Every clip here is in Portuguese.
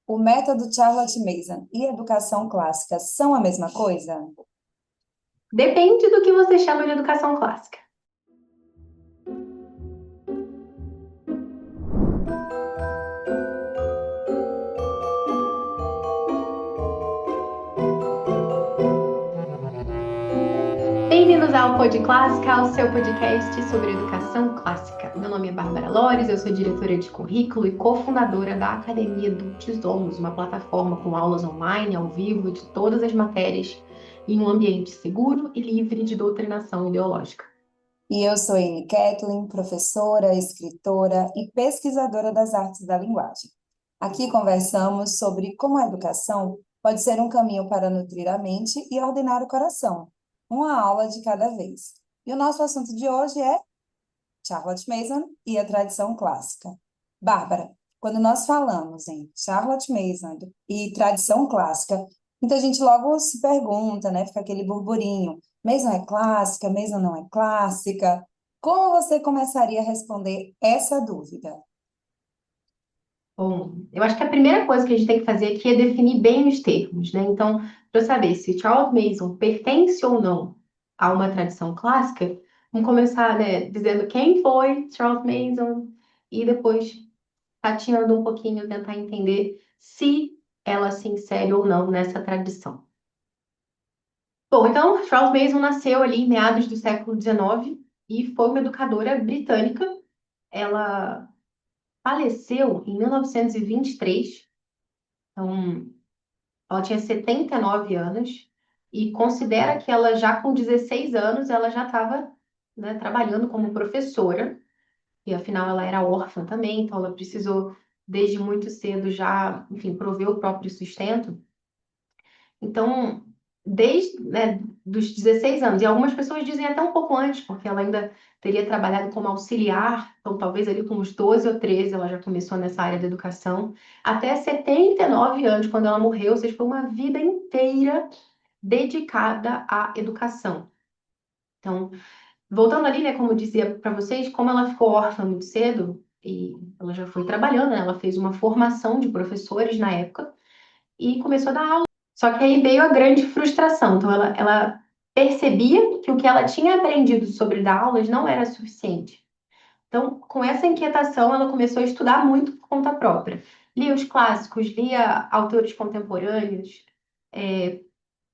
O método Charlotte Mason e educação clássica são a mesma coisa? Depende do que você chama de educação clássica. Bem-vindos ao Pod Clássica, o seu podcast sobre educação clássica. Meu nome é Bárbara Lores, eu sou diretora de currículo e cofundadora da Academia Dulcis Domus, uma plataforma com aulas online, ao vivo, de todas as matérias, em um ambiente seguro e livre de doutrinação ideológica. E eu sou Amy Kathleen, professora, escritora e pesquisadora das artes da linguagem. Aqui conversamos sobre como a educação pode ser um caminho para nutrir a mente e ordenar o coração, uma aula de cada vez. E o nosso assunto de hoje é Charlotte Mason e a tradição clássica. Bárbara, quando nós falamos em Charlotte Mason e tradição clássica, muita gente logo se pergunta, né? Fica aquele burburinho. Mason é clássica? Mason não é clássica? Como você começaria a responder essa dúvida? Bom, eu acho que a primeira coisa que a gente tem que fazer aqui é definir bem os termos, né? Então, para saber se Charles Mason pertence ou não a uma tradição clássica, vamos começar, né, dizendo quem foi Charles Mason e depois tateando um pouquinho, tentar entender se ela se insere ou não nessa tradição. Bom, então, Charles Mason nasceu ali em meados do século XIX e foi uma educadora britânica. Ela faleceu em 1923. Então, ela tinha 79 anos e considera que ela já com 16 anos ela já estava, né, trabalhando como professora, e afinal ela era órfã também, então ela precisou desde muito cedo já, enfim, prover o próprio sustento. Então, desde, né, dos 16 anos, e algumas pessoas dizem até um pouco antes, porque ela ainda teria trabalhado como auxiliar, então talvez ali com uns 12 ou 13 ela já começou nessa área da educação, até 79 anos, quando ela morreu, ou seja, foi uma vida inteira dedicada à educação. Então, voltando ali, né, como eu dizia para vocês, como ela ficou órfã muito cedo, e ela já foi trabalhando, né, ela fez uma formação de professores na época, e começou a dar aula. Só que aí veio a grande frustração. Então, ela percebia que o que ela tinha aprendido sobre dar aulas não era suficiente. Então, com essa inquietação, ela começou a estudar muito por conta própria. Lia os clássicos, lia autores contemporâneos,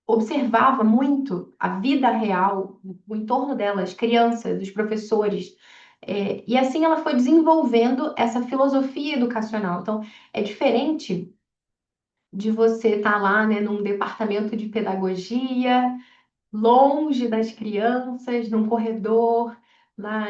observava muito a vida real, o entorno dela, as crianças, os professores. E assim ela foi desenvolvendo essa filosofia educacional. Então, é diferente de você estar lá, né, num departamento de pedagogia, longe das crianças, num corredor,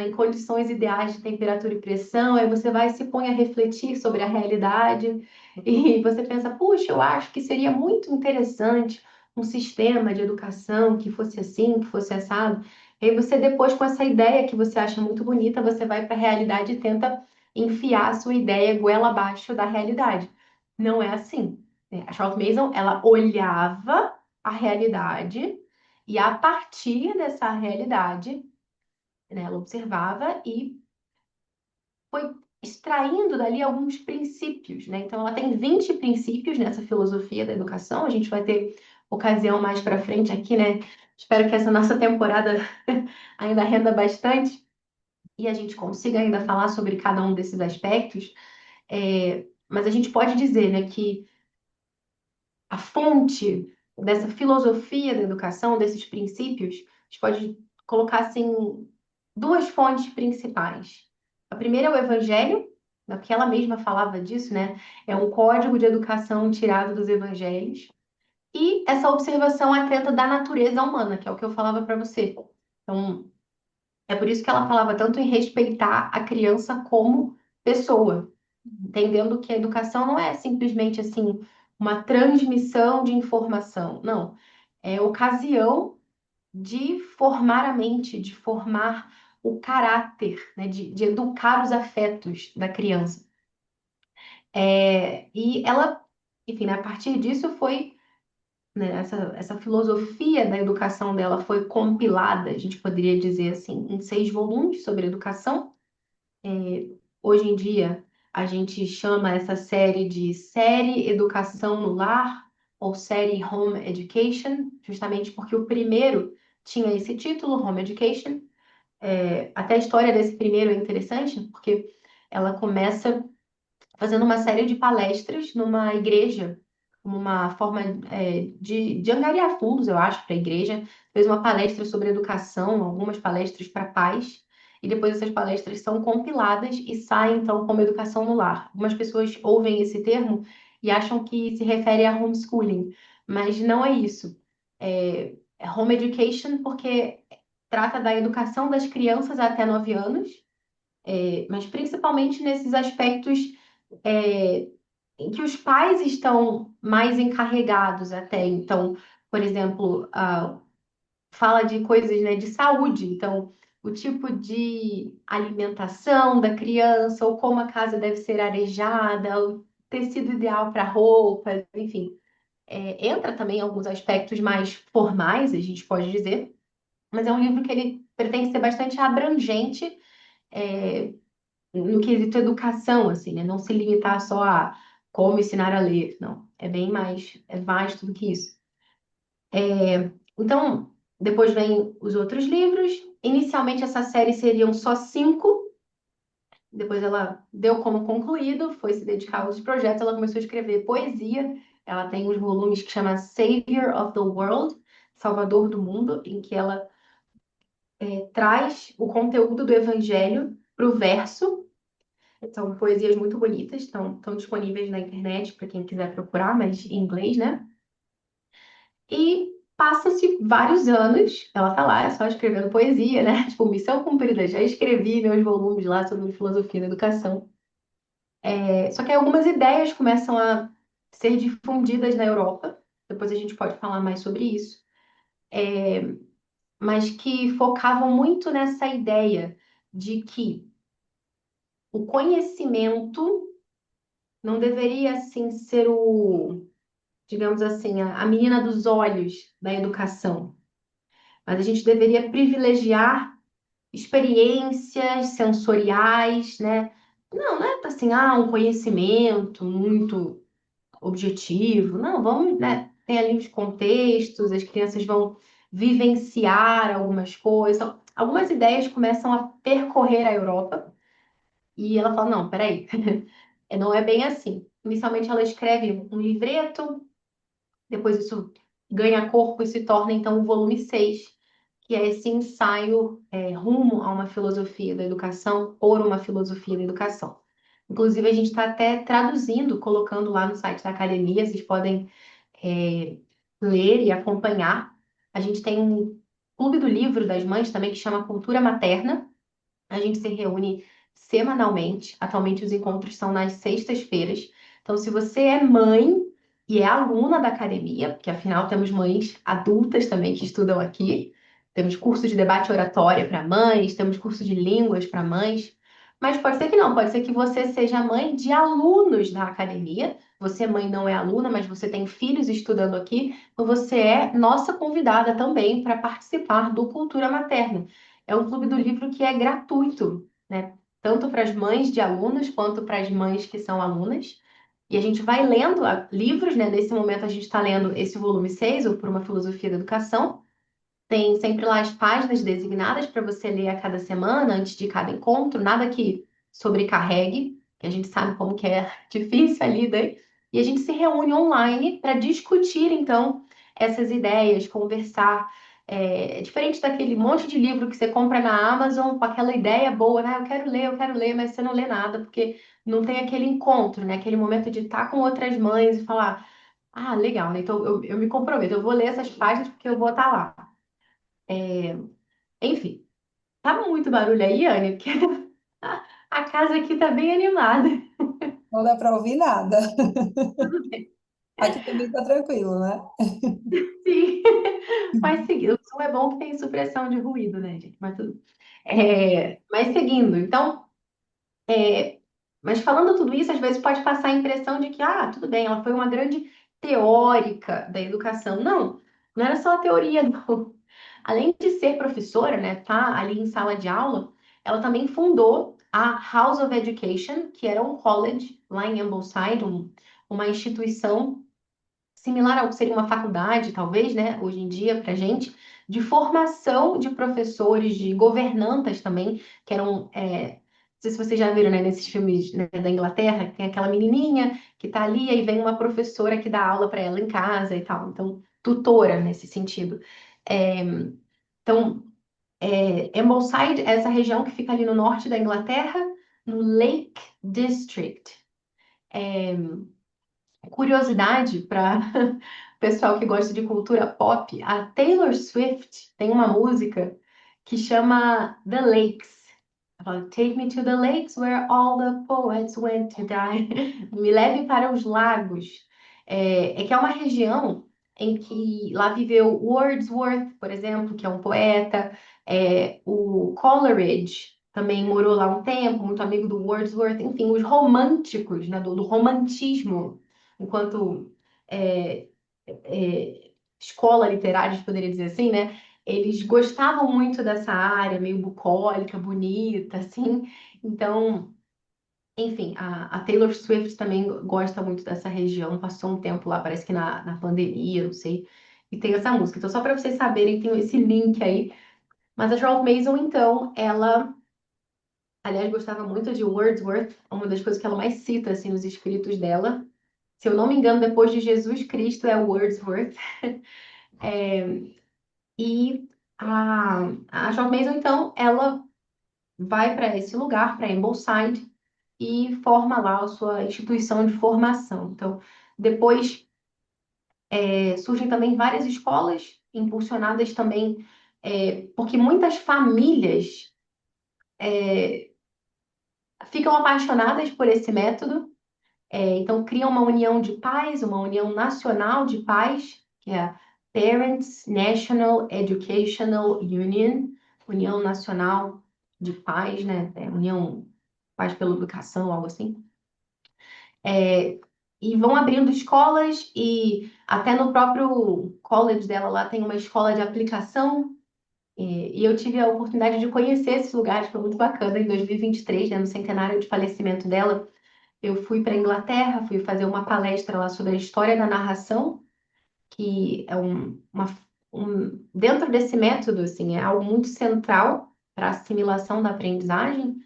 em condições ideais de temperatura e pressão, aí você vai e se põe a refletir sobre a realidade e você pensa, puxa, eu acho que seria muito interessante um sistema de educação que fosse assim, que fosse assado. E aí você depois, com essa ideia que você acha muito bonita, você vai para a realidade e tenta enfiar a sua ideia goela abaixo da realidade. Não é assim, né? A Charlotte Mason, ela olhava a realidade e a partir dessa realidade, né, ela observava e foi extraindo dali alguns princípios, né? Então, ela tem 20 princípios nessa filosofia da educação. A gente vai ter ocasião mais para frente aqui, né? Espero que essa nossa temporada ainda renda bastante e a gente consiga ainda falar sobre cada um desses aspectos. Mas a gente pode dizer, né, que a fonte dessa filosofia da educação, desses princípios, a gente pode colocar assim duas fontes principais. A primeira é o Evangelho, que ela mesma falava disso, né? É um código de educação tirado dos Evangelhos. E essa observação atenta da natureza humana, que é o que eu falava para você. Então, é por isso que ela falava tanto em respeitar a criança como pessoa, entendendo que a educação não é simplesmente assim uma transmissão de informação, não, é ocasião de formar a mente, de formar o caráter, né, de educar os afetos da criança. E ela, enfim, né, a partir disso foi, né, essa filosofia da educação dela foi compilada, a gente poderia dizer assim, em 6 volumes sobre educação. Hoje em dia, A gente chama essa série de série Educação no Lar ou série Home Education, justamente porque o primeiro tinha esse título, Home Education. Até a história desse primeiro é interessante, porque ela começa fazendo uma série de palestras numa igreja, como uma forma de angariar fundos, eu acho, para a igreja. Fez uma palestra sobre educação, algumas palestras para pais, e depois essas palestras são compiladas e saem, então, como educação no lar. Algumas pessoas ouvem esse termo e acham que se refere a homeschooling, mas não é isso. É home education porque trata da educação das crianças até 9 anos, mas principalmente nesses aspectos é, em que os pais estão mais encarregados até. Então, por exemplo, fala de coisas, né, de saúde. Então, o tipo de alimentação da criança, ou como a casa deve ser arejada, o tecido ideal para roupas, enfim. Entra também alguns aspectos mais formais, a gente pode dizer, mas é um livro que ele pretende ser bastante abrangente, é, no quesito educação, assim, né? Não se limitar só a como ensinar a ler, não. É bem mais, é vasto do que isso. Então, depois vem os outros livros. Inicialmente, essa série seriam só 5. Depois ela deu como concluído, foi se dedicar a outros projetos. Ela começou a escrever poesia. Ela tem uns volumes que chama Savior of the World, Salvador do Mundo, em que ela traz o conteúdo do Evangelho para o verso. São poesias muito bonitas, estão disponíveis na internet para quem quiser procurar, mas em inglês, né? E passa-se vários anos, ela tá lá, só escrevendo poesia, né? Tipo, missão cumprida, já escrevi meus volumes lá sobre filosofia da educação. Só que aí algumas ideias começam a ser difundidas na Europa, depois a gente pode falar mais sobre isso, mas que focavam muito nessa ideia de que o conhecimento não deveria, assim, ser digamos assim, a menina dos olhos da educação. Mas a gente deveria privilegiar experiências sensoriais, né? Não é assim, um conhecimento muito objetivo. Não, vamos, né? Tem ali os contextos, as crianças vão vivenciar algumas coisas. Então, algumas ideias começam a percorrer a Europa e ela fala, não, peraí, não é bem assim. Inicialmente ela escreve um livreto, depois isso ganha corpo e se torna então o volume 6, que é esse ensaio rumo a uma filosofia da educação, por uma filosofia da educação. Inclusive, a gente está até traduzindo, colocando lá no site da academia, vocês podem é, ler e acompanhar. A gente tem um clube do livro das mães também que chama Cultura Materna. A gente se reúne semanalmente. Atualmente os encontros são nas sextas-feiras. Então, se você é mãe e é aluna da academia, porque afinal temos mães adultas também que estudam aqui, temos curso de debate e oratória para mães, temos curso de línguas para mães, mas pode ser que não, pode ser que você seja mãe de alunos da academia. Você, mãe, não é aluna, mas você tem filhos estudando aqui, então você é nossa convidada também para participar do Cultura Materna. É um clube do livro que é gratuito, né? Tanto para as mães de alunos quanto para as mães que são alunas. E a gente vai lendo livros, né? Nesse momento a gente está lendo esse volume 6, ou Por uma Filosofia da Educação. Tem sempre lá as páginas designadas para você ler a cada semana, antes de cada encontro, nada que sobrecarregue, que a gente sabe como que é difícil ali, né? E a gente se reúne online para discutir, então, essas ideias, conversar. É diferente daquele monte de livro que você compra na Amazon com aquela ideia boa, né? Eu quero ler, mas você não lê nada, porque não tem aquele encontro, né? Aquele momento de estar com outras mães e falar, legal, né? Então eu me comprometo, eu vou ler essas páginas porque eu vou estar lá. Enfim, tá muito barulho aí, Anne, porque a casa aqui tá bem animada. Não dá para ouvir nada. Tudo bem. Aqui também tá tranquilo, né? Sim. Mas seguindo, o som é bom que tem supressão de ruído, né, gente? Mas tudo. Mas seguindo, então, mas falando tudo isso, às vezes pode passar a impressão de que, tudo bem, ela foi uma grande teórica da educação. Não, não era só a teoria, não. Além de ser professora, né, tá ali em sala de aula, ela também fundou a House of Education, que era um college lá em Ambleside, uma instituição similar ao que seria uma faculdade, talvez, né, hoje em dia, para gente, de formação de professores, de governantas também, que eram, não sei se vocês já viram, né, nesses filmes, né, da Inglaterra, que tem aquela menininha que tá ali, aí vem uma professora que dá aula para ela em casa e tal, então, tutora nesse sentido. É, então, Ambleside é essa região que fica ali no norte da Inglaterra, no Lake District. Curiosidade para pessoal que gosta de cultura pop, a Taylor Swift tem uma música que chama The Lakes. Ela fala, Take me to the lakes where all the poets went to die. Me leve para os lagos. Que é uma região em que lá viveu Wordsworth, por exemplo, que é um poeta. O Coleridge também morou lá um tempo, muito amigo do Wordsworth. Enfim, os românticos, né, do romantismo, enquanto é, escola literária, a gente poderia dizer assim, né? Eles gostavam muito dessa área meio bucólica, bonita, assim. Então, enfim, a Taylor Swift também gosta muito dessa região, passou um tempo lá, parece que na pandemia, não sei, e tem essa música. Então, só para vocês saberem, tem esse link aí. Mas a Charlotte Mason, então, ela, aliás, gostava muito de Wordsworth, uma das coisas que ela mais cita, assim, nos escritos dela. Se eu não me engano, depois de Jesus Cristo é Wordsworth. E a Charlotte Mason, então, ela vai para esse lugar, para Ambleside, e forma lá a sua instituição de formação. Então, depois surgem também várias escolas impulsionadas também, porque muitas famílias ficam apaixonadas por esse método. Então, cria uma união de pais, uma união nacional de pais, que é a Parents National Educational Union, União Nacional de Pais, né? União Pais pela Educação, algo assim. E vão abrindo escolas e até no próprio college dela lá tem uma escola de aplicação. E eu tive a oportunidade de conhecer esse lugar, foi muito bacana, em 2023, né, no centenário de falecimento dela. Eu fui para a Inglaterra, fui fazer uma palestra lá sobre a história da narração, que é dentro desse método, assim, é algo muito central para a assimilação da aprendizagem,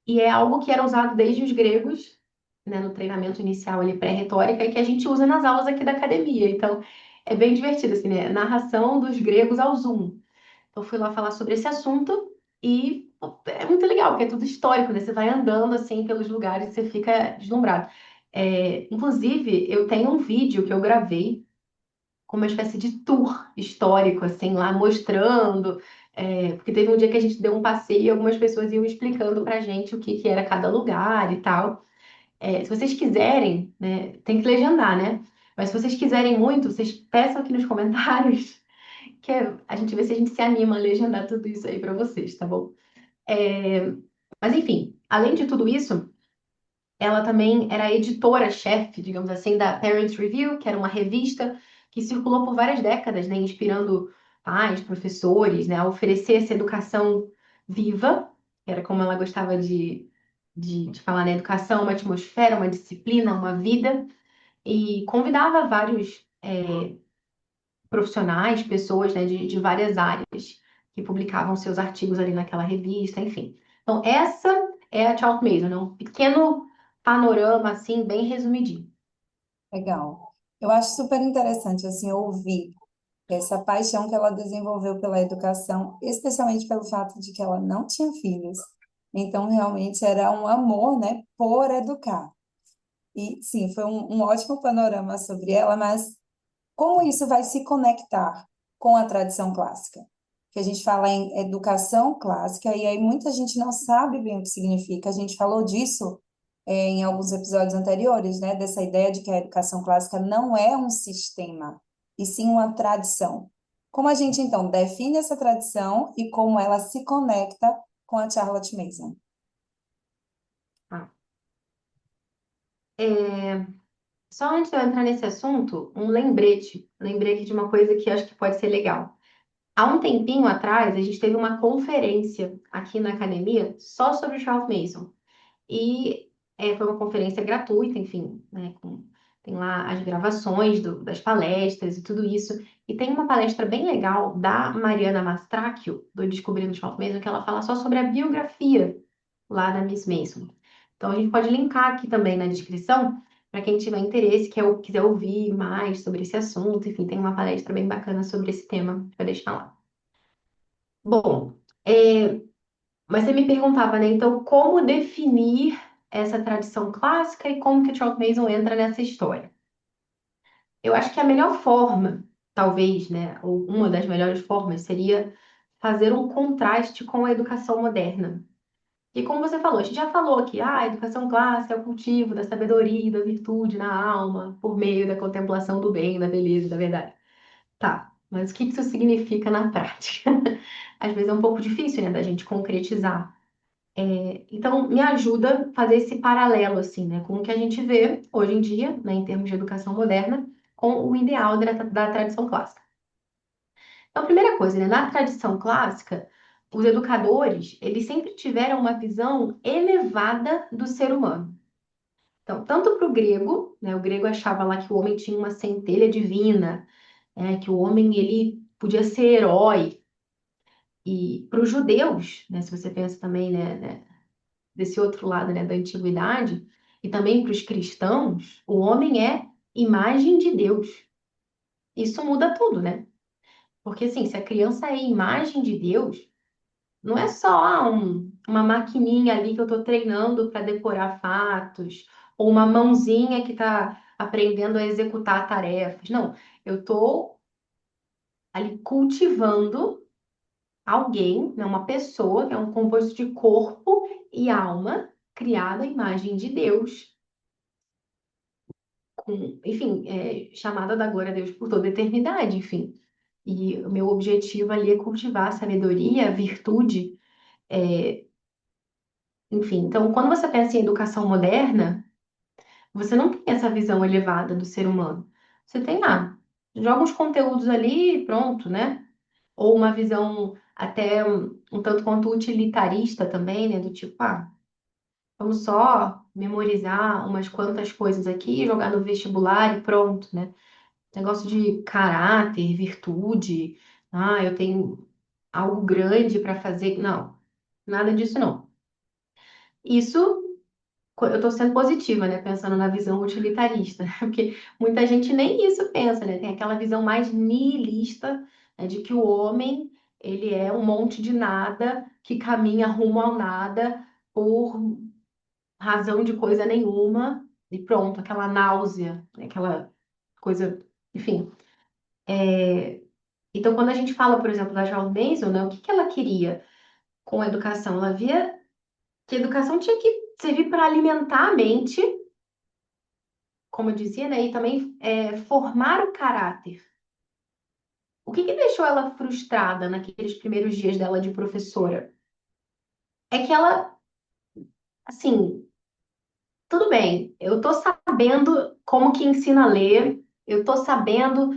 e é algo que era usado desde os gregos, né, no treinamento inicial ali pré-retórica, e que a gente usa nas aulas aqui da academia. Então, é bem divertido, assim, né? Narração dos gregos ao Zoom. Então, fui lá falar sobre esse assunto e pô, é muito legal, porque é tudo histórico, né? Você vai andando assim pelos lugares e você fica deslumbrado. Inclusive, eu tenho um vídeo que eu gravei com uma espécie de tour histórico, assim, lá mostrando. Porque teve um dia que a gente deu um passeio e algumas pessoas iam explicando pra gente o que era cada lugar e tal. Se vocês quiserem, né, tem que legendar, né? Mas se vocês quiserem muito, vocês peçam aqui nos comentários que a gente vê se a gente se anima a legendar tudo isso aí para vocês, tá bom? É, mas enfim, além de tudo isso, ela também era editora-chefe, digamos assim, da Parents Review, que era uma revista que circulou por várias décadas, né, inspirando pais, professores, né, a oferecer essa educação viva, que era como ela gostava de falar, né, educação, uma atmosfera, uma disciplina, uma vida, e convidava vários profissionais, pessoas, né, de várias áreas que publicavam seus artigos ali naquela revista, enfim. Então, essa é a Charlotte Mason, né? Um pequeno panorama, assim, bem resumidinho. Legal. Eu acho super interessante, assim, ouvir essa paixão que ela desenvolveu pela educação, especialmente pelo fato de que ela não tinha filhos. Então, realmente era um amor, né, por educar. E, sim, foi um ótimo panorama sobre ela, mas como isso vai se conectar com a tradição clássica? Que a gente fala em educação clássica, e aí muita gente não sabe bem o que significa. A gente falou disso, em alguns episódios anteriores, né? Dessa ideia de que a educação clássica não é um sistema, e sim uma tradição. Como a gente, então, define essa tradição e como ela se conecta com a Charlotte Mason? Tá? Só antes de eu entrar nesse assunto, um lembrete. Lembrei aqui de uma coisa que eu acho que pode ser legal. Há um tempinho atrás, a gente teve uma conferência aqui na academia só sobre o Charles Mason. E foi uma conferência gratuita, enfim, né, tem lá as gravações das palestras e tudo isso. E tem uma palestra bem legal da Mariana Mastracchio, do Descobrindo os Charles Mason, que ela fala só sobre a biografia lá da Miss Mason. Então a gente pode linkar aqui também na descrição, para quem tiver interesse, quiser ouvir mais sobre esse assunto. Enfim, tem uma palestra bem bacana sobre esse tema, para deixar lá. Bom, mas você me perguntava, né? Então, como definir essa tradição clássica e como que Charles Mason entra nessa história? Eu acho que a melhor forma, talvez, né? Ou uma das melhores formas seria fazer um contraste com a educação moderna. E como você falou, a gente já falou aqui, a educação clássica é o cultivo da sabedoria e da virtude na alma, por meio da contemplação do bem, da beleza e da verdade. Tá, mas o que isso significa na prática? Às vezes é um pouco difícil, né, da gente concretizar. Então, me ajuda a fazer esse paralelo, assim, né, com o que a gente vê hoje em dia, né, em termos de educação moderna, com o ideal da tradição clássica. Então, a primeira coisa, né, na tradição clássica, os educadores, eles sempre tiveram uma visão elevada do ser humano. Então, tanto para o grego, né, o grego achava lá que o homem tinha uma centelha divina, que o homem, ele podia ser herói. E para os judeus, né, se você pensa também, né, desse outro lado, né, da antiguidade, e também para os cristãos, o homem é imagem de Deus. Isso muda tudo, né? Porque assim, se a criança é imagem de Deus, não é só uma maquininha ali que eu estou treinando para decorar fatos, ou uma mãozinha que está aprendendo a executar tarefas. Não, eu estou ali cultivando alguém, né, uma pessoa, que é um composto de corpo e alma, criada à imagem de Deus. Enfim, chamada da glória a Deus por toda a eternidade, enfim. E o meu objetivo ali é cultivar a sabedoria, a virtude, enfim. Então, quando você pensa em educação moderna, você não tem essa visão elevada do ser humano. Você tem, joga uns conteúdos ali e pronto, né? Ou uma visão até um tanto quanto utilitarista também, né? Do tipo, vamos só memorizar umas quantas coisas aqui, jogar no vestibular e pronto, né? Negócio de caráter, virtude. Eu tenho algo grande para fazer. Não, nada disso não. Isso, eu estou sendo positiva, né? Pensando na visão utilitarista, porque muita gente nem isso pensa, né? Tem aquela visão mais nihilista, né, de que o homem, ele é um monte de nada que caminha rumo ao nada por razão de coisa nenhuma e pronto, aquela náusea, né, aquela coisa, enfim. Então, quando a gente fala, por exemplo, da Joan Mason, né, o que que ela queria com a educação? Ela via que a educação tinha que servir para alimentar a mente, como eu dizia, né, e também formar o caráter. O que que deixou ela frustrada naqueles primeiros dias dela de professora? É que ela, assim, tudo bem, eu tô sabendo como que ensina a ler, eu tô sabendo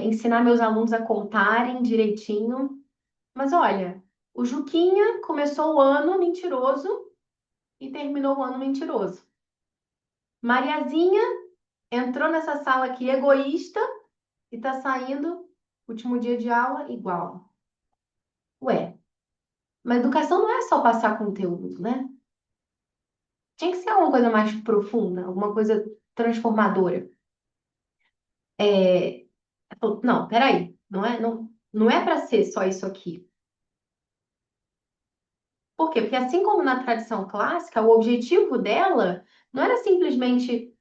ensinar meus alunos a contarem direitinho, mas olha, o Juquinha começou o ano mentiroso e terminou o ano mentiroso. Mariazinha entrou nessa sala aqui egoísta e tá saindo, último dia de aula, igual. Ué, mas educação não é só passar conteúdo, né? Tinha que ser alguma coisa mais profunda, alguma coisa transformadora. É, não, peraí, não é para ser só isso aqui. Por quê? Porque assim como na tradição clássica, o objetivo dela não era simplesmente,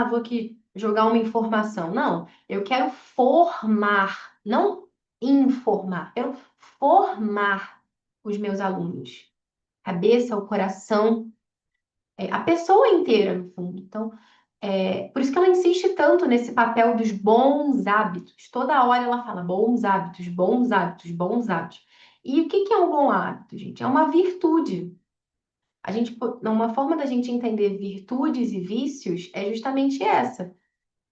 vou aqui jogar uma informação. Não, eu quero formar, não informar, quero formar os meus alunos. Cabeça, o coração, a pessoa inteira, no fundo. Então, por isso que ela insiste tanto nesse papel dos bons hábitos. Toda hora ela fala bons hábitos, bons hábitos, bons hábitos. E o que que é um bom hábito, gente? É uma virtude. Uma forma da gente entender virtudes e vícios é justamente essa.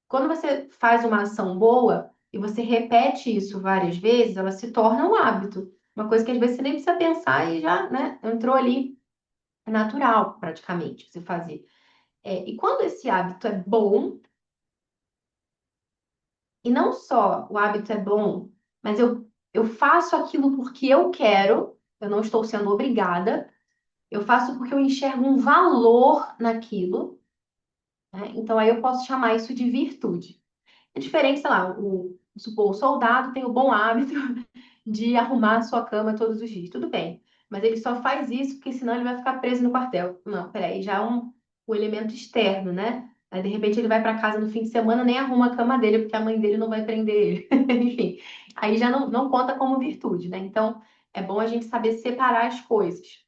Quando você faz uma ação boa, e você repete isso várias vezes, ela se torna um hábito. Uma coisa que às vezes você nem precisa pensar e já, né, entrou ali, é natural praticamente você fazer. E quando esse hábito é bom, e não só o hábito é bom, mas eu faço aquilo porque eu quero, eu não estou sendo obrigada, eu faço porque eu enxergo um valor naquilo, né? Então aí eu posso chamar isso de virtude. É diferente, sei lá, supor, o soldado tem o bom hábito de arrumar a sua cama todos os dias. Tudo bem. Mas ele só faz isso porque senão ele vai ficar preso no quartel. Não, peraí, já é um elemento externo, né? Aí, de repente, ele vai para casa no fim de semana, nem arruma a cama dele, porque a mãe dele não vai prender ele. Enfim, aí já não conta como virtude, né? Então, é bom a gente saber separar as coisas.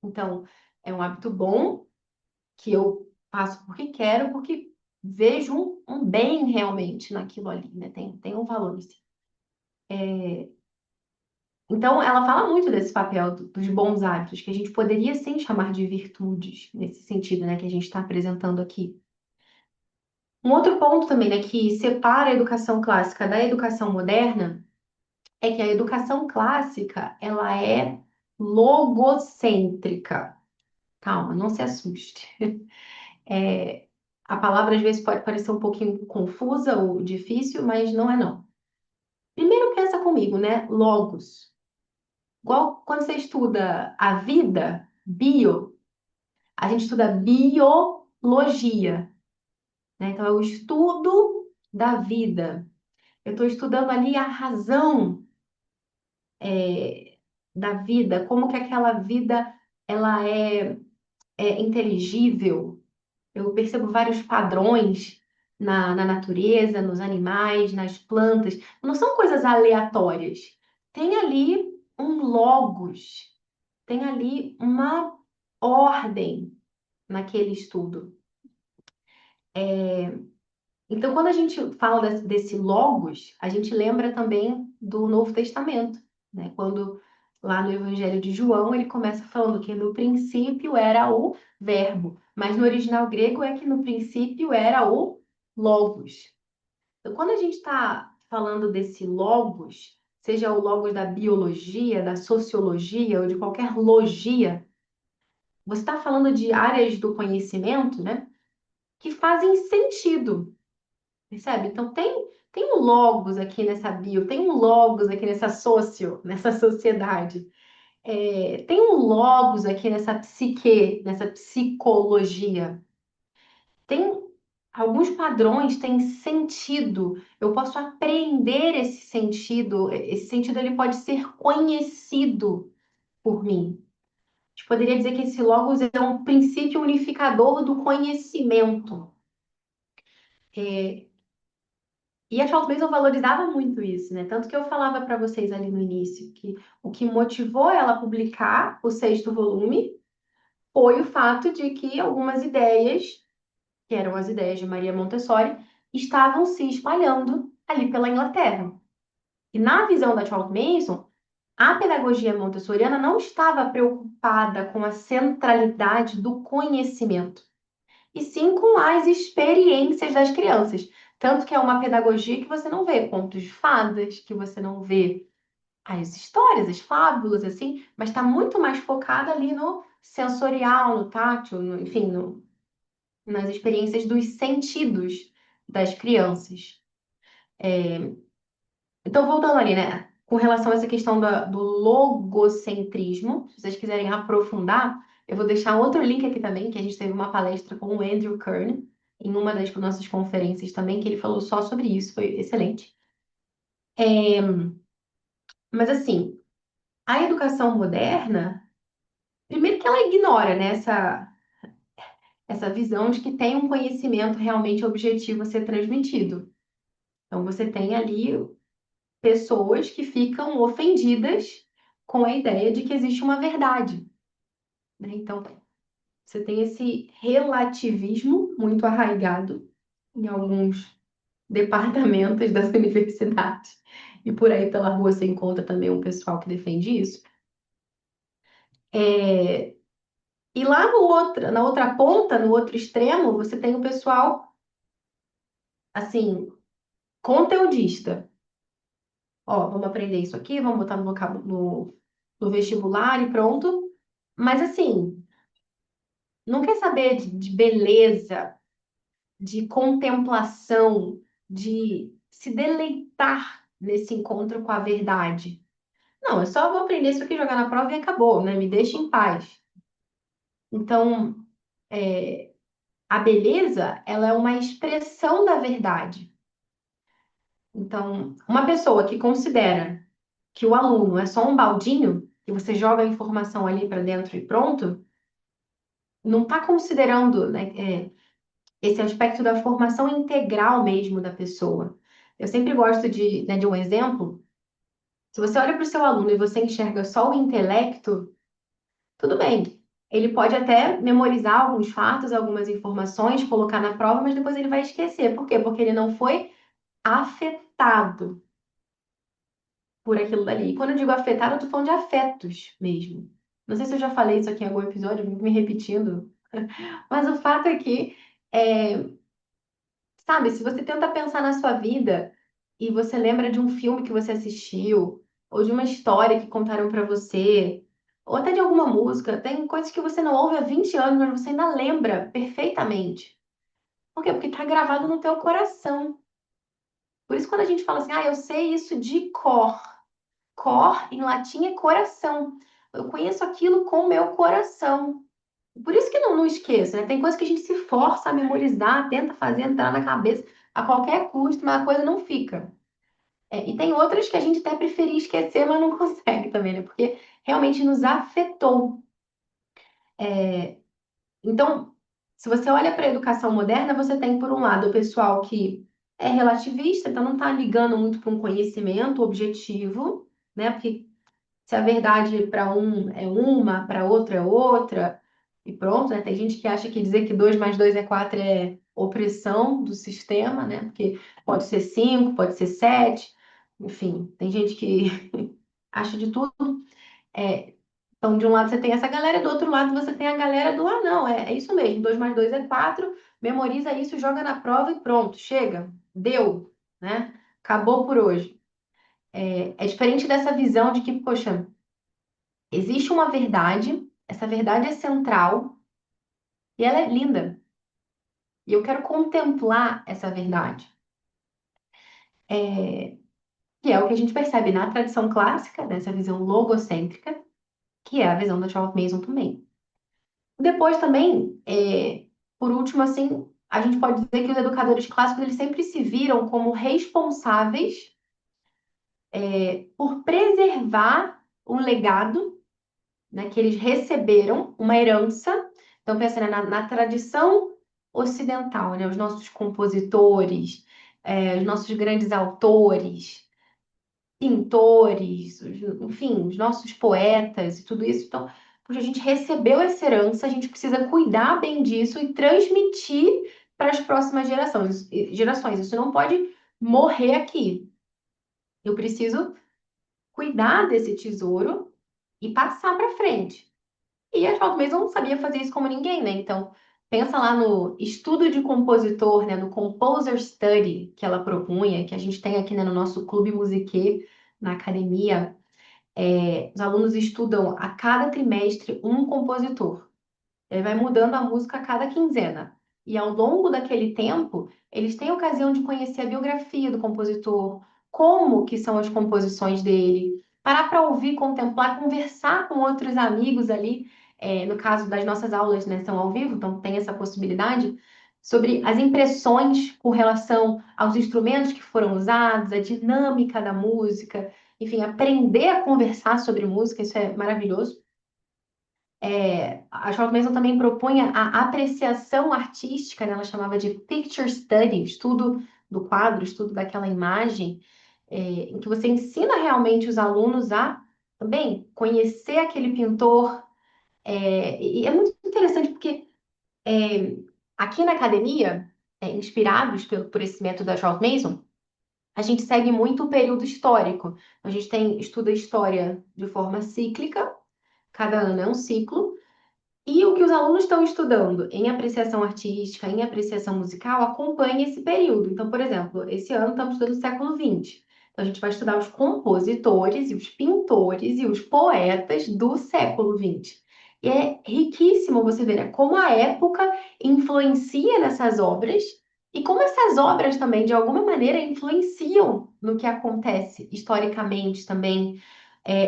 Então, é um hábito bom que eu faço porque quero, porque vejo um bem realmente naquilo ali, né? Tem um valor, assim. Então, ela fala muito desse papel dos bons hábitos, que a gente poderia sim chamar de virtudes, nesse sentido, né, que a gente está apresentando aqui. Um outro ponto também, né, que separa a educação clássica da educação moderna é que a educação clássica, ela é logocêntrica. Calma, não se assuste. É, a palavra às vezes pode parecer um pouquinho confusa ou difícil, mas não é não. Primeiro pensa comigo, né? Logos. Igual quando você estuda a vida, a gente estuda biologia, né? Então, é o estudo da vida. Eu estou estudando ali a razão, da vida, como que aquela vida ela é inteligível. Eu percebo vários padrões na natureza, nos animais, nas plantas. Não são coisas aleatórias. Tem ali um logos, tem ali uma ordem naquele estudo. Então, quando a gente fala desse logos, a gente lembra também do Novo Testamento, né? Quando lá no Evangelho de João ele começa falando que no princípio era o verbo, mas no original grego é que no princípio era o logos. Então, quando a gente está falando desse logos, seja o logos da biologia, da sociologia ou de qualquer logia, você está falando de áreas do conhecimento, né, que fazem sentido. Percebe? Então tem um logos aqui nessa bio, tem um logos aqui nessa sociedade. Tem um logos aqui nessa psique, nessa psicologia. Tem alguns padrões têm sentido. Eu posso aprender esse sentido. Esse sentido ele pode ser conhecido por mim. A gente poderia dizer que esse logos é um princípio unificador do conhecimento. É, E a Charlotte Mason valorizava muito isso, né? Tanto que eu falava para vocês ali no início que o que motivou ela a publicar o sexto volume foi o fato de que algumas ideias, que eram as ideias de Maria Montessori, estavam se espalhando ali pela Inglaterra. E na visão da Charlotte Mason, a pedagogia montessoriana não estava preocupada com a centralidade do conhecimento e sim com as experiências das crianças. Tanto que é uma pedagogia que você não vê contos de fadas, que você não vê as histórias, as fábulas, assim, mas está muito mais focada ali no sensorial, no tátil, enfim, nas experiências dos sentidos das crianças. Então, voltando ali, né, com relação a essa questão do logocentrismo, se vocês quiserem aprofundar, eu vou deixar outro link aqui também, que a gente teve uma palestra com o Andrew Kern, em uma das nossas conferências também, que ele falou só sobre isso, foi excelente. É, mas, assim, a educação moderna, primeiro que ela ignora, né, essa visão de que tem um conhecimento realmente objetivo a ser transmitido. Então, você tem ali pessoas que ficam ofendidas com a ideia de que existe uma verdade, né? Então, você tem esse relativismo muito arraigado em alguns departamentos das universidades, e por aí pela rua você encontra também um pessoal que defende isso. É, E lá na outra ponta, no outro extremo, você tem o pessoal, assim, conteudista. Ó, vamos aprender isso aqui, vamos botar no vestibular e pronto. Mas assim, não quer saber de beleza, de contemplação, de se deleitar nesse encontro com a verdade. Não, eu só vou aprender isso aqui, jogar na prova e acabou, né? Me deixa em paz. Então, a beleza, ela é uma expressão da verdade. Então, uma pessoa que considera que o aluno é só um baldinho, que você joga a informação ali para dentro e pronto, não está considerando, né, esse aspecto da formação integral mesmo da pessoa. Eu sempre gosto de um exemplo. Se você olha para o seu aluno e você enxerga só o intelecto, tudo bem. Ele pode até memorizar alguns fatos, algumas informações, colocar na prova, mas depois ele vai esquecer. Por quê? Porque ele não foi afetado por aquilo dali. E quando eu digo afetado, eu tô falando de afetos mesmo. Não sei se eu já falei isso aqui em algum episódio, me repetindo, mas o fato é que, é, sabe, se você tenta pensar na sua vida e você lembra de um filme que você assistiu, ou de uma história que contaram pra você, ou até de alguma música, tem coisas que você não ouve há 20 anos, mas você ainda lembra perfeitamente. Por quê? Porque tá gravado no teu coração. Por isso, quando a gente fala assim, ah, eu sei isso de cor. Cor, em latim, é coração. Eu conheço aquilo com o meu coração. Por isso que não esqueça, né? Tem coisas que a gente se força a memorizar, tenta fazer entrar na cabeça a qualquer custo, mas a coisa não fica. E tem outras que a gente até preferia esquecer, mas não consegue também, né? Porque realmente nos afetou. Então, se você olha para a educação moderna, você tem, por um lado, o pessoal que é relativista, então não está ligando muito para um conhecimento objetivo, né? Porque se a verdade para um é uma, para outro é outra, e pronto, né? Tem gente que acha que dizer que 2 mais 2 é 4 é opressão do sistema, né? Porque pode ser 5, pode ser 7, enfim, tem gente que acha de tudo. É, então, de um lado você tem essa galera, do outro lado você tem a galera do, ah, não, é isso mesmo, 2 mais 2 é 4, memoriza isso, joga na prova e pronto, chega, deu, né? Acabou por hoje. É diferente dessa visão de que, poxa, existe uma verdade, essa verdade é central e ela é linda. E eu quero contemplar essa verdade. Que é o que a gente percebe na tradição clássica, dessa visão logocêntrica, que é a visão da Charlotte Mason também. Depois também, por último, assim, a gente pode dizer que os educadores clássicos eles sempre se viram como responsáveis por preservar um legado, né, que eles receberam, uma herança. Então, pensa, né, na tradição ocidental, né, os nossos compositores, os nossos grandes autores, pintores, enfim, os nossos poetas e tudo isso. Então, porque a gente recebeu essa herança, a gente precisa cuidar bem disso e transmitir para as próximas gerações. Isso não pode morrer aqui. Eu preciso cuidar desse tesouro e passar para frente. E a Charlotte Mason não sabia fazer isso como ninguém, né? Então, pensa lá no estudo de compositor, né? No Composer Study que ela propunha, que a gente tem aqui, né, no nosso Clube Musique, na academia. Os alunos estudam a cada trimestre um compositor. Ele vai mudando a música a cada quinzena. E ao longo daquele tempo, eles têm a ocasião de conhecer a biografia do compositor, como que são as composições dele, parar para ouvir, contemplar, conversar com outros amigos ali. No caso das nossas aulas, né, são ao vivo, então tem essa possibilidade, sobre as impressões com relação aos instrumentos que foram usados, a dinâmica da música, enfim, aprender a conversar sobre música, isso é maravilhoso. A Charlotte Mason também propunha a apreciação artística, né? Ela chamava de picture study, estudo do quadro, estudo daquela imagem, em que você ensina realmente os alunos a também conhecer aquele pintor. E é muito interessante porque aqui na academia, inspirados por esse método da Charlotte Mason, a gente segue muito o período histórico. A gente estuda a história de forma cíclica, cada ano é um ciclo. E o que os alunos estão estudando em apreciação artística, em apreciação musical, acompanha esse período. Então, por exemplo, esse ano estamos estudando o século XX. Então, a gente vai estudar os compositores e os pintores e os poetas do século XX. E é riquíssimo você ver, né, como a época influencia nessas obras e como essas obras também, de alguma maneira, influenciam no que acontece historicamente também,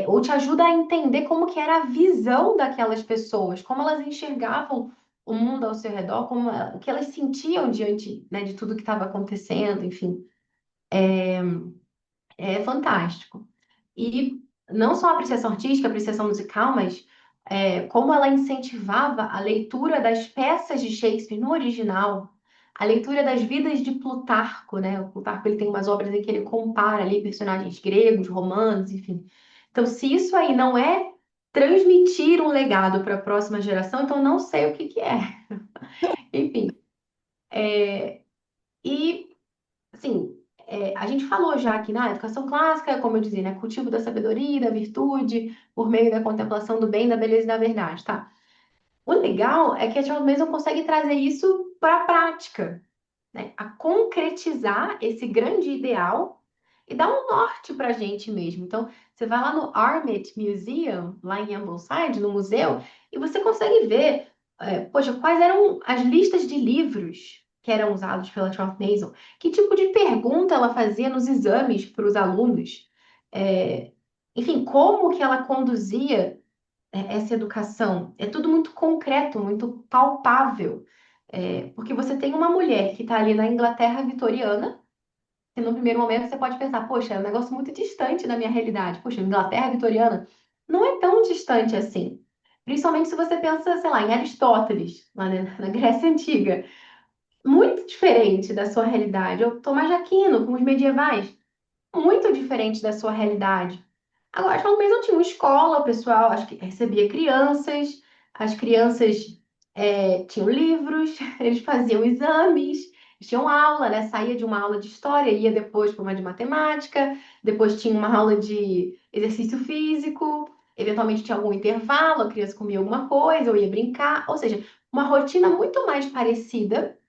ou te ajuda a entender como que era a visão daquelas pessoas, como elas enxergavam o mundo ao seu redor, o que elas sentiam diante, né, de tudo que estava acontecendo, enfim, é fantástico. E não só a apreciação artística, a apreciação musical, mas como ela incentivava a leitura das peças de Shakespeare no original, a leitura das vidas de Plutarco, né? O Plutarco ele tem umas obras em que ele compara ali personagens gregos, romanos, enfim. Então, se isso aí não é transmitir um legado para a próxima geração, então não sei o que que é. Enfim, e assim, a gente falou já aqui na educação clássica, como eu dizia, né? Cultivo da sabedoria, e da virtude, por meio da contemplação do bem, da beleza e da verdade, tá? O legal é que a Charles Mason consegue trazer isso para a prática, né? A concretizar esse grande ideal e dar um norte para a gente mesmo. Então, você vai lá no Armitt Museum, lá em Ambleside, no museu, e você consegue ver, poxa, quais eram as listas de livros que eram usados pela Charles Mason, que tipo de pergunta ela fazia nos exames para os alunos, é, enfim, como que ela conduzia essa educação. É tudo muito concreto, muito palpável. Porque você tem uma mulher que está ali na Inglaterra vitoriana, que no primeiro momento você pode pensar, poxa, é um negócio muito distante da minha realidade. Poxa, Inglaterra vitoriana não é tão distante assim. Principalmente se você pensa, sei lá, em Aristóteles, lá na Grécia Antiga. Muito diferente da sua realidade. Ou Tomás de Aquino, com os medievais, muito diferente da sua realidade. Agora, as mesmo não tinha uma escola, o pessoal acho que recebia crianças, as crianças tinham livros, eles faziam exames, eles tinham aula, né? Saía de uma aula de história, ia depois para uma de matemática, depois tinha uma aula de exercício físico, eventualmente tinha algum intervalo, a criança comia alguma coisa, ou ia brincar, ou seja, uma rotina muito mais parecida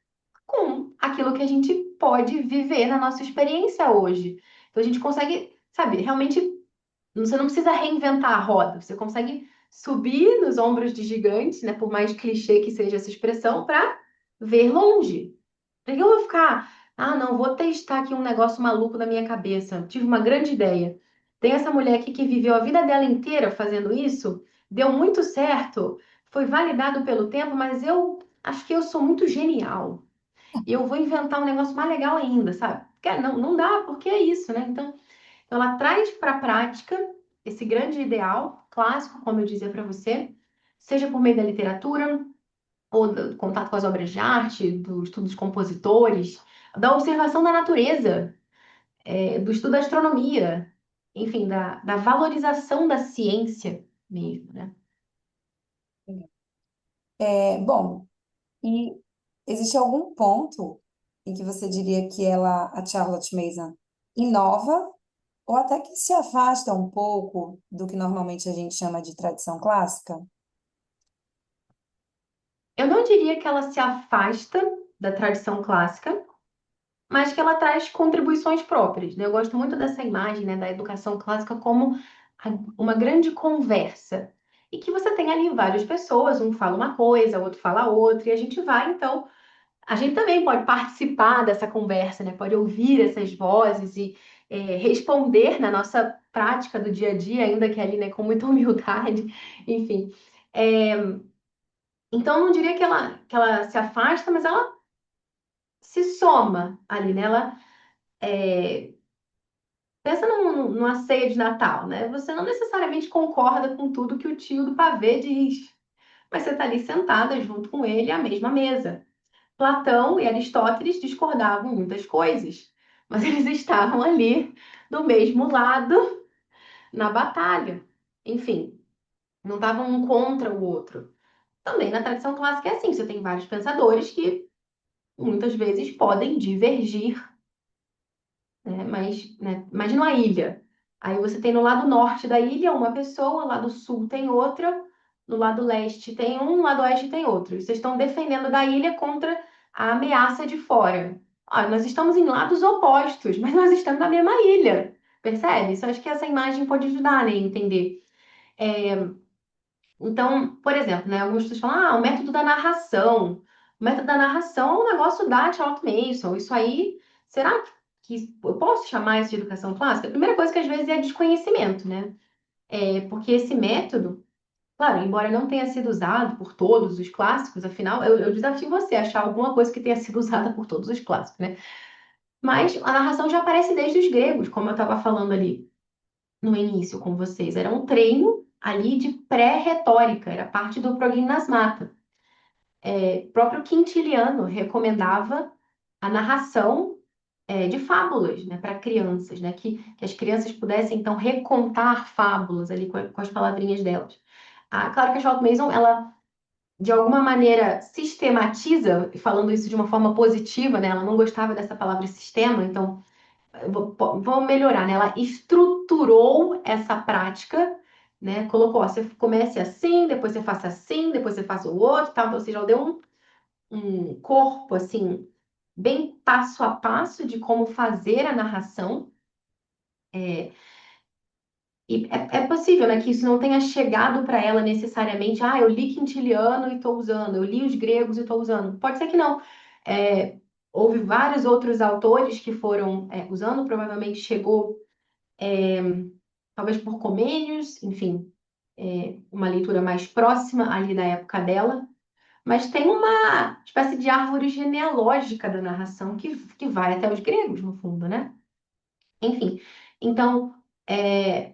com aquilo que a gente pode viver na nossa experiência hoje. Então a gente consegue, sabe, realmente você não precisa reinventar a roda, você consegue subir nos ombros de gigantes, né, por mais clichê que seja essa expressão, para ver longe. Por que eu vou ficar, ah, não, vou testar aqui um negócio maluco na minha cabeça. Tive uma grande ideia. Tem essa mulher aqui que viveu a vida dela inteira fazendo isso, deu muito certo, foi validado pelo tempo, mas eu acho que eu sou muito genial. E eu vou inventar um negócio mais legal ainda, sabe? Cara, não, não dá, porque é isso, né? Então ela traz para a prática esse grande ideal clássico, como eu dizia para você, seja por meio da literatura, ou do contato com as obras de arte, do estudo dos compositores, da observação da natureza, do estudo da astronomia, enfim, da valorização da ciência mesmo, né? Bom, e existe algum ponto em que você diria que a Charlotte Mason, inova ou até que se afasta um pouco do que normalmente a gente chama de tradição clássica? Eu não diria que ela se afasta da tradição clássica, mas que ela traz contribuições próprias, né? Eu gosto muito dessa imagem, né, da educação clássica como uma grande conversa. E que você tem ali várias pessoas, um fala uma coisa, o outro fala outra, e a gente vai, então, a gente também pode participar dessa conversa, né? Pode ouvir essas vozes e responder na nossa prática do dia a dia, ainda que ali, né, com muita humildade, enfim. É, então, eu não diria que ela se afasta, mas ela se soma ali, né? Ela pensa numa ceia de Natal, né? Você não necessariamente concorda com tudo que o tio do pavê diz, mas você está ali sentada junto com ele à mesma mesa. Platão e Aristóteles discordavam muitas coisas, mas eles estavam ali do mesmo lado na batalha. Enfim, não estavam um contra o outro. Também na tradição clássica é assim, você tem vários pensadores que muitas vezes podem divergir, né? Mas, né, imagina uma ilha. Aí você tem no lado norte da ilha uma pessoa, lá do sul tem outra, no lado leste tem um, no lado oeste tem outro. Vocês estão defendendo da ilha contra a ameaça de fora. Ah, nós estamos em lados opostos, mas nós estamos na mesma ilha. Percebe? Isso acho que essa imagem pode ajudar, né, a entender. Então, por exemplo, né, algumas pessoas falam, o método da narração. O método da narração é um negócio da Charlotte Mason. Isso aí, será que eu posso chamar isso de educação clássica? A primeira coisa que às vezes é desconhecimento, né? Porque esse método, claro, embora não tenha sido usado por todos os clássicos, afinal, eu desafio você a achar alguma coisa que tenha sido usada por todos os clássicos, né? Mas a narração já aparece desde os gregos, como eu estava falando ali no início com vocês. Era um treino ali de pré-retórica, era parte do progymnasmata. O próprio Quintiliano recomendava a narração de fábulas, né, para crianças, né, que as crianças pudessem então recontar fábulas ali com as palavrinhas delas. Claro que a Charlotte Mason, ela de alguma maneira sistematiza, falando isso de uma forma positiva, né, ela não gostava dessa palavra sistema, então vou melhorar, né? Ela estruturou essa prática, né? Colocou, ó, você comece assim, depois você faça assim, depois você faça o outro, tal. Então, você já deu um corpo, assim, bem passo a passo de como fazer a narração. É, e é possível, né, que isso não tenha chegado para ela necessariamente, eu li Quintiliano e estou usando, eu li os gregos e estou usando. Pode ser que não. É, houve vários outros autores que foram usando, provavelmente chegou talvez por Comênios, enfim, uma leitura mais próxima ali da época dela, mas tem uma espécie de árvore genealógica da narração que vai até os gregos, no fundo, né? Enfim, então,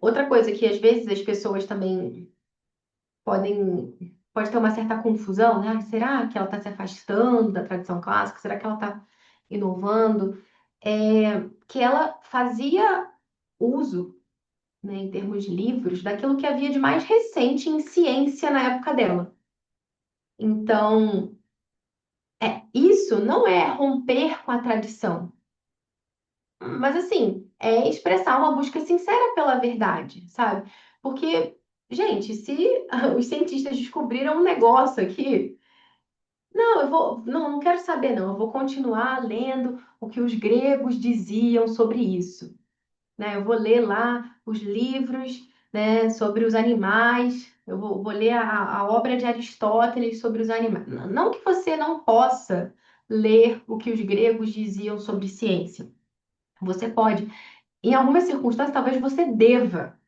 outra coisa que às vezes as pessoas também pode ter uma certa confusão, né? Será que ela está se afastando da tradição clássica? Será que ela está inovando? Que ela fazia uso, né, em termos de livros, daquilo que havia de mais recente em ciência na época dela. Então, isso não é romper com a tradição, mas assim, é expressar uma busca sincera pela verdade, sabe? Porque, gente, se os cientistas descobriram um negócio aqui, não, não quero saber, não, eu vou continuar lendo o que os gregos diziam sobre isso. Né? Eu vou ler lá os livros, né, sobre os animais, eu vou ler a obra de Aristóteles sobre os animais. Não que você não possa ler o que os gregos diziam sobre ciência. Você pode. Em algumas circunstâncias, talvez você deva,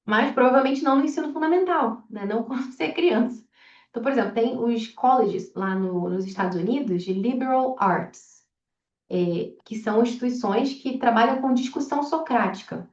mas provavelmente não no ensino fundamental, né? Não quando você é criança. Então, por exemplo, tem os colleges lá nos Estados Unidos de liberal arts, que são instituições que trabalham com discussão socrática.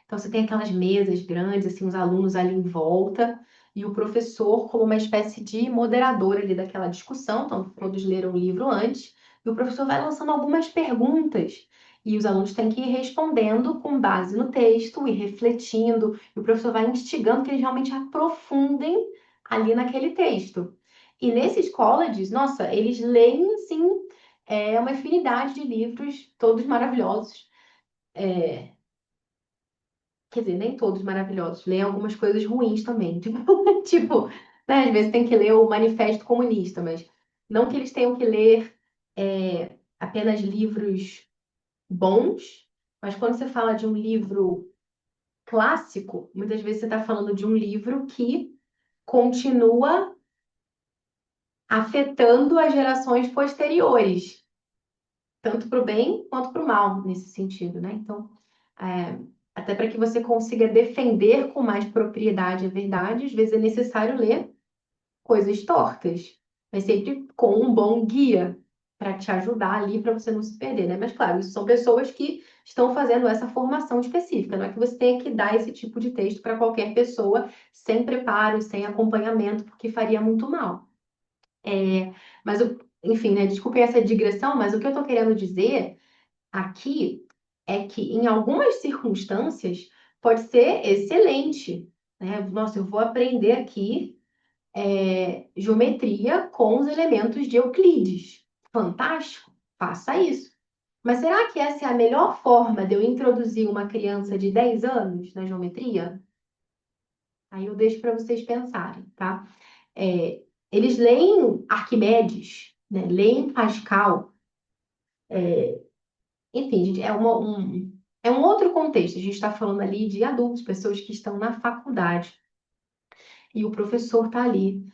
Então, você tem aquelas mesas grandes, assim, os alunos ali em volta, e o professor como uma espécie de moderador ali daquela discussão. Então, todos leram o livro antes, e o professor vai lançando algumas perguntas, e os alunos têm que ir respondendo com base no texto e refletindo, e o professor vai instigando que eles realmente aprofundem ali naquele texto. E nesses colleges, nossa, eles leem, assim, uma infinidade de livros, todos maravilhosos. É, Quer dizer, nem todos maravilhosos. Leem algumas coisas ruins também. Tipo, né, às vezes tem que ler o Manifesto Comunista, mas não que eles tenham que ler apenas livros bons, mas quando você fala de um livro clássico, muitas vezes você está falando de um livro que continua afetando as gerações posteriores, tanto para o bem quanto para o mal, nesse sentido, né? Então, é, até para que você consiga defender com mais propriedade a verdade, às vezes é necessário ler coisas tortas, mas sempre com um bom guia para te ajudar ali, para você não se perder, né? Mas claro, isso são pessoas que estão fazendo essa formação específica, não é que você tenha que dar esse tipo de texto para qualquer pessoa sem preparo, sem acompanhamento, porque faria muito mal. Mas, enfim, né? Desculpem essa digressão, mas o que eu estou querendo dizer aqui é que em algumas circunstâncias pode ser excelente, né? Nossa, eu vou aprender aqui geometria com os elementos de Euclides. Fantástico, faça isso. Mas será que essa é a melhor forma de eu introduzir uma criança de 10 anos na geometria? Aí eu deixo para vocês pensarem, tá? É, eles leem Arquimedes, né? Leem Pascal, enfim, gente, é um outro contexto. A gente está falando ali de adultos, pessoas que estão na faculdade, e o professor está ali,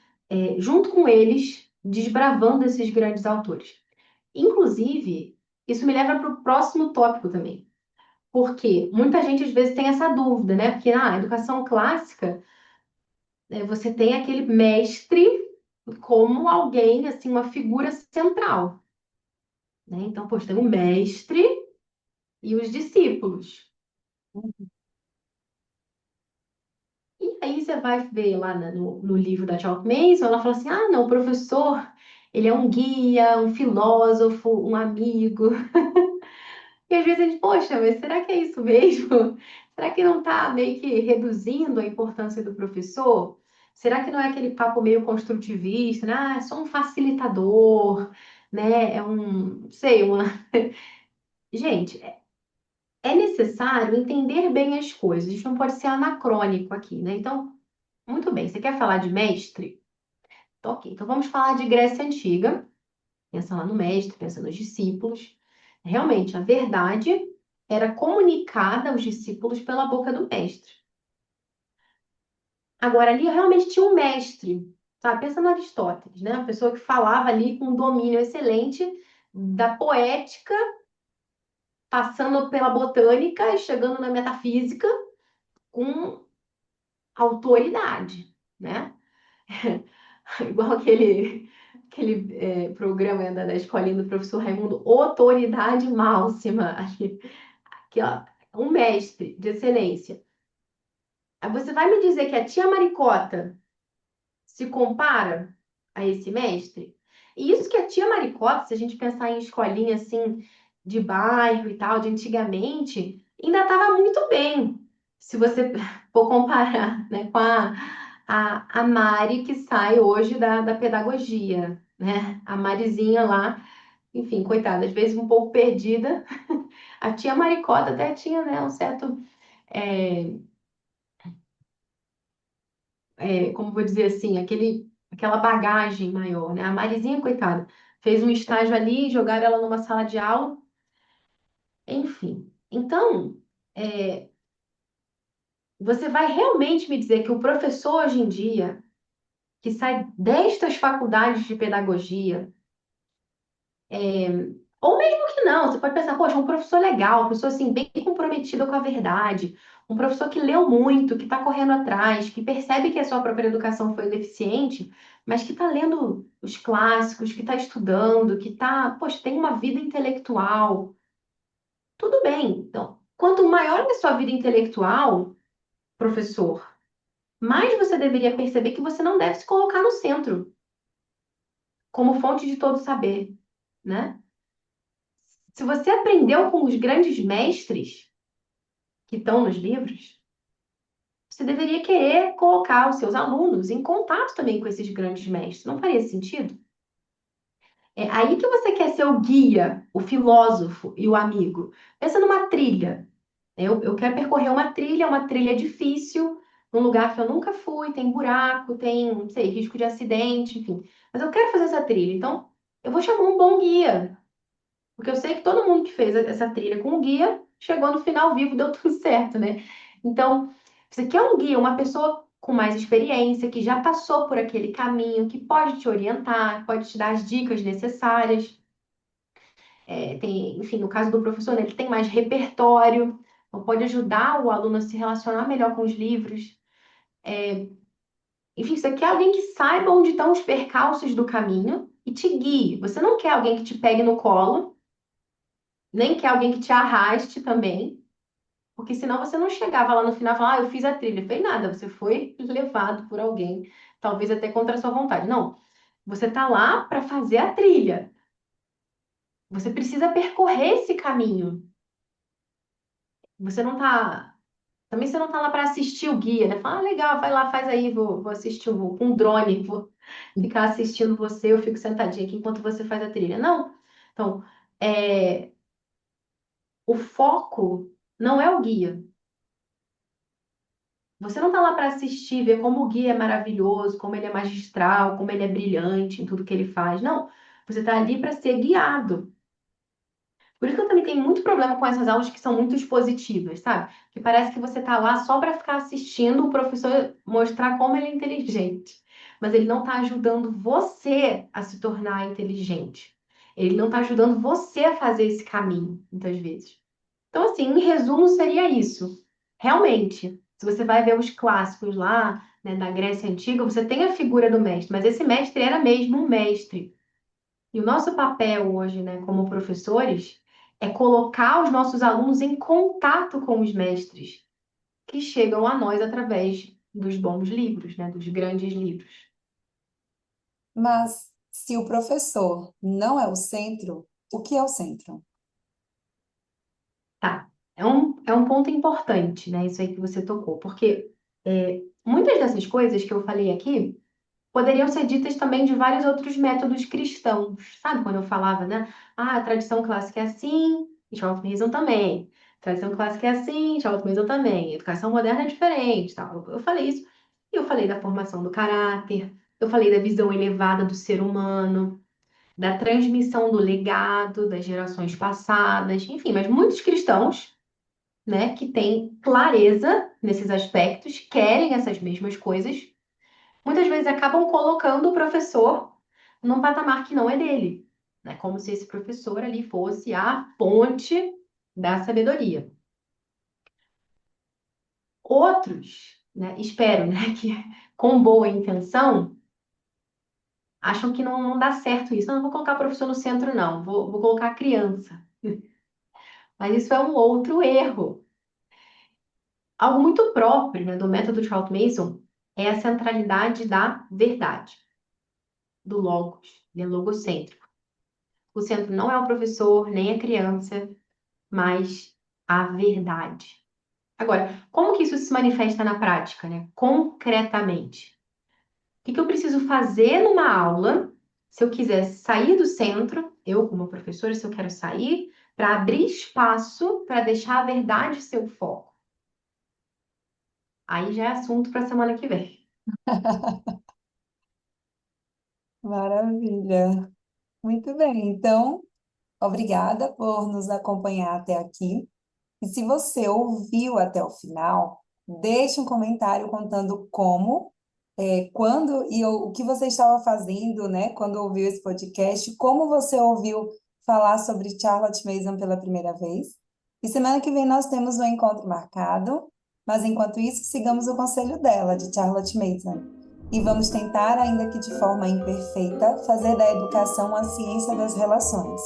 junto com eles, desbravando esses grandes autores. Inclusive, isso me leva para o próximo tópico também. Porque muita gente às vezes tem essa dúvida, né? Porque na educação clássica, você tem aquele mestre como alguém, assim, uma figura central, né? Então, poxa, tem o mestre e os discípulos. E aí você vai ver lá no livro da Chalk Mason, ela fala assim, ah, não, o professor, ele é um guia, um filósofo, um amigo. E às vezes a gente, poxa, mas será que é isso mesmo? Será que não está meio que reduzindo a importância do professor? Será que não é aquele papo meio construtivista, né? Ah, é só um facilitador, né? É um, não sei, uma... Gente, é necessário entender bem as coisas. A gente não pode ser anacrônico aqui, né? Então, muito bem, você quer falar de mestre? Então, ok, então vamos falar de Grécia Antiga. Pensa lá no mestre, pensa nos discípulos. Realmente, a verdade era comunicada aos discípulos pela boca do mestre. Agora, ali realmente tinha um mestre, sabe? Pensa no Aristóteles, né? Uma pessoa que falava ali com um domínio excelente da poética, passando pela botânica e chegando na metafísica com autoridade, né? Igual aquele programa da escolinha do professor Raimundo, autoridade máxima. Aqui, ó, um mestre de excelência. Aí você vai me dizer que a tia Maricota se compara a esse mestre? E isso que a tia Maricota, se a gente pensar em escolinha assim, de bairro e tal, de antigamente, ainda estava muito bem. Se você for comparar, né, com a Mari que sai hoje da pedagogia, né? A Marizinha lá, enfim, coitada, às vezes um pouco perdida. A tia Maricota até tinha, né, um certo, é, como vou dizer assim, aquela bagagem maior, né? A Marizinha, coitada, fez um estágio ali, jogaram ela numa sala de aula, enfim. Então, é, você vai realmente me dizer que o professor hoje em dia, que sai destas faculdades de pedagogia, ou mesmo que não, você pode pensar, poxa, um professor legal, um professor assim, bem comprometido com a verdade, um professor que leu muito, que está correndo atrás, que percebe que a sua própria educação foi deficiente, mas que está lendo os clássicos, que está estudando, que está, poxa, tem uma vida intelectual. Tudo bem. Então, quanto maior é a sua vida intelectual, professor, mais você deveria perceber que você não deve se colocar no centro, como fonte de todo saber, né? Se você aprendeu com os grandes mestres, que estão nos livros, você deveria querer colocar os seus alunos em contato também com esses grandes mestres. Não faria sentido? É aí que você quer ser o guia, o filósofo e o amigo. Pensa numa trilha. Eu quero percorrer uma trilha difícil, num lugar que eu nunca fui, tem buraco, tem, não sei, risco de acidente, enfim. Mas eu quero fazer essa trilha. Então, eu vou chamar um bom guia. Porque eu sei que todo mundo que fez essa trilha com o guia chegou no final vivo, deu tudo certo, né? Então, você quer um guia, uma pessoa com mais experiência, que já passou por aquele caminho, que pode te orientar, pode te dar as dicas necessárias. Enfim, no caso do professor, né, ele tem mais repertório, então pode ajudar o aluno a se relacionar melhor com os livros. Enfim, você quer alguém que saiba onde estão os percalços do caminho e te guie. Você não quer alguém que te pegue no colo, nem quer alguém que te arraste também. Porque senão você não chegava lá no final e falava, ah, eu fiz a trilha. Fez nada, você foi levado por alguém, talvez até contra a sua vontade. Não, você tá lá para fazer a trilha. Você precisa percorrer esse caminho. Você não tá. Também você não tá lá para assistir o guia, né? Fala, ah, legal, vai lá, faz aí, vou assistir com um drone, vou ficar assistindo você, eu fico sentadinha aqui enquanto você faz a trilha. Não. Então, é, o foco não é o guia. Você não está lá para assistir, ver como o guia é maravilhoso, como ele é magistral, como ele é brilhante em tudo que ele faz. Não. Você está ali para ser guiado. Por isso que eu também tenho muito problema com essas aulas que são muito expositivas, sabe? Que parece que você tá lá só para ficar assistindo o professor mostrar como ele é inteligente. Mas ele não está ajudando você a se tornar inteligente. Ele não está ajudando você a fazer esse caminho, muitas vezes. Então, assim, em resumo, seria isso. Realmente, se você vai ver os clássicos lá, né, da Grécia Antiga, você tem a figura do mestre, mas esse mestre era mesmo um mestre. E o nosso papel hoje, né, como professores, é colocar os nossos alunos em contato com os mestres que chegam a nós através dos bons livros, né, dos grandes livros. Mas se o professor não é o centro, o que é o centro? Tá. É um ponto importante, né, isso aí que você tocou, porque muitas dessas coisas que eu falei aqui poderiam ser ditas também de vários outros métodos cristãos, sabe? Quando eu falava, né? Ah, a tradição clássica é assim, e Charles Mason também. Tradição clássica é assim, Charles Mason também. Educação moderna é diferente, tal. Eu falei isso. E eu falei da formação do caráter, eu falei da visão elevada do ser humano, da transmissão do legado das gerações passadas, enfim, mas muitos cristãos, né, que têm clareza nesses aspectos, querem essas mesmas coisas muitas vezes acabam colocando o professor num patamar que não é dele, né? Como se esse professor ali fosse a fonte da sabedoria. Outros, né, espero, né, que com boa intenção, acham que não dá certo isso. Não vou colocar o professor no centro, não, vou colocar a criança. Mas isso é um outro erro. Algo muito próprio, né, do método Charles Mason é a centralidade da verdade, do logos, ele é logocêntrico. O centro não é o professor, nem a criança, mas a verdade. Agora, como que isso se manifesta na prática, né? Concretamente. O que que eu preciso fazer numa aula se eu quiser sair do centro, eu como professora, se eu quero sair, para abrir espaço para deixar a verdade ser o foco? Aí já é assunto para a semana que vem. Maravilha. Muito bem. Então, obrigada por nos acompanhar até aqui. E se você ouviu até o final, deixe um comentário contando como, quando e o que você estava fazendo, né, quando ouviu esse podcast, como você ouviu falar sobre Charlotte Mason pela primeira vez. E semana que vem nós temos um encontro marcado, mas enquanto isso, sigamos o conselho dela, de Charlotte Mason. E vamos tentar, ainda que de forma imperfeita, fazer da educação a ciência das relações.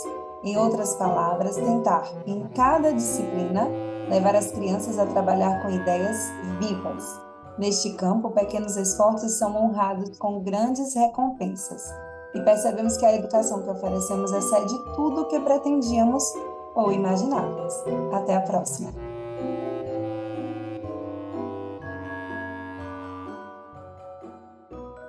Em outras palavras, tentar, em cada disciplina, levar as crianças a trabalhar com ideias vivas. Neste campo, pequenos esforços são honrados com grandes recompensas. E percebemos que a educação que oferecemos excede tudo o que pretendíamos ou imaginávamos. Até a próxima!